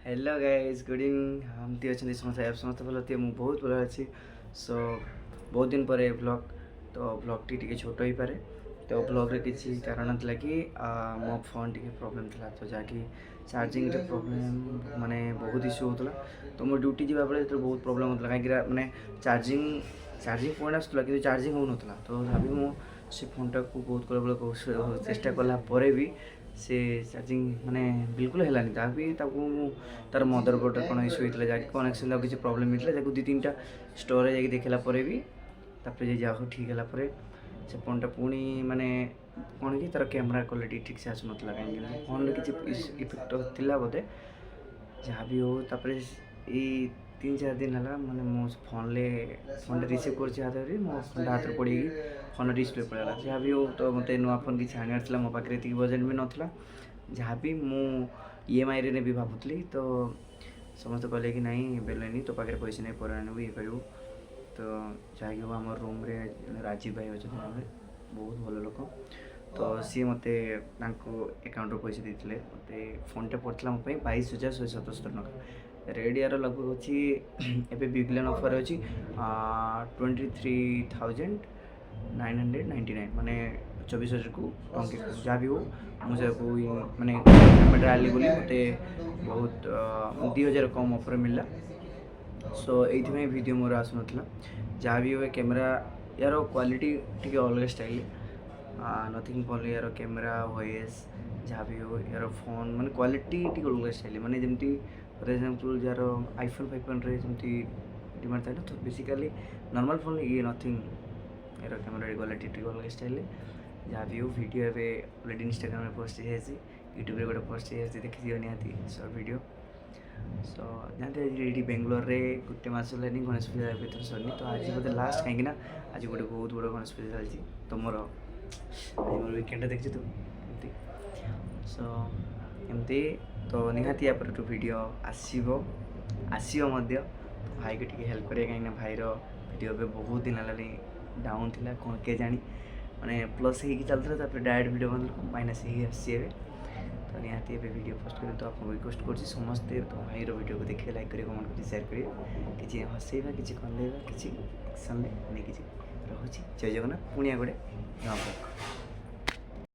hello guys good evening हमती अच्छे समस्त आप समस्त भल थी मुझे बहुत भल अच्छी सो बहुत दिन पर ब्लॉग तो ब्लॉग टी छोट हो पारे तो ब्लॉग रे किसी कारण था कि मो फोन टी प्रोब्लेम था तो जहाँकि चार्जिंग प्रोब्लेम माने बहुत इश्यू होता तो मो ड्यूटी जावा बेले तो बहुत प्रोब्लेम होता कहीं माने चार्जिंग चार्जिंग पॉइंट आसूला कि चार्जिंग हो ना तो भाभी मो से फोनटा को बहुत कल चेष्टा कलापर भी से चार्जिंग माने बिल्कुल है तभी तार मदरबोर्ड कौन इश्यू होता है जहाँकि कनेक्शन किसी प्रोब्लेम होता है दी तीन टा स्टोर जाकि देखला भी जा ठीक है से फोन टा पुणी माने कौन कि तार कैमरा क्वालिटी ठीक से आसुना कहीं फोन किसी इफेक्ट था बोधे जहाँ भी हो तापर ये 3-4 दिन है मैंने मो फोन रिसीव कर हाथ में मो फोन हाथ में पड़ी फोन डिस्प्ले पड़ा जहाँ भी हो तो मत नुआ फोन किसी आने मो पाखे ये बजेट भी नाला जहाँ भी मु EMI रे भी भावुली तो समस्त कहले कि नहीं बेलनी तो पाखे पैसा नहीं पर आनू ये करूँ तो जहाँकि आम रूम रे राजीव भाई अच्छे बहुत भल लोक तो सी मत अकाउंट पैसा देते मत फोन टा पड़ता मोप 22,177 टका रेड यार लगभग अच्छी एवं बिगलियन ऑफर अच्छी 23,999 माने 24,000 को टंके जहाँ भी हो मुझे माने पेमेंट आली बोली मत बहुत 2,000 कम ऑफर मिलला सो ये वीडियो मोर आसुना जहाँ भी हो कैमेरा यार क्वालिटी टी अलग स्टाइल नथिंग फॉर यार कैमेरा वॉइस जहाँ भी हो यार फोन माने क्वालिटी टी अलग स्टाइल माने जमती फॉर एग्जांपल जार आईफोन फाइफोन रे जमती डिमांड था तो बेसिकली नॉर्मल फोन ये नथिंग यार कैमेरा क्वालिटी टी अलग स्टाइल जहाँ भी हो वीडियो एवं ऑलरेडी इंस्टाग्राम में पोस्ट यूट्यूब रे गोटे पोस्ट देखी निहाती सर्ट वीडियो सो जानते ये बेंगलोर रे गोटे मस है गणेश पूजा भर सरनी तो आज बोलते लास्ट कहीं आज गोटे बहुत बड़ गणेश पूजा चलती तो मोर वीकेंड देखी तू सो एमती तो निहाती या पर वीडियो आसो भाई को हेल्प करें कहीं भाईर वीडियो भी बहुत दिन है डाउन थी कौन के जानी मैंने प्लस ही चलता डायरेक्ट वीडियो मतलब माइनस ही आसी तो निहाती वीडियो पोस्ट करें तो आपको रिक्वेस्ट कर समस्ते तो भाईर वीडियो को देखिए लाइक करें कमेंट करें शेयर करें किसी हसैबा किसी कंदेबा किसी एक्शन नहीं किसी रोचे जय जगन्नाथ पुणी गोटे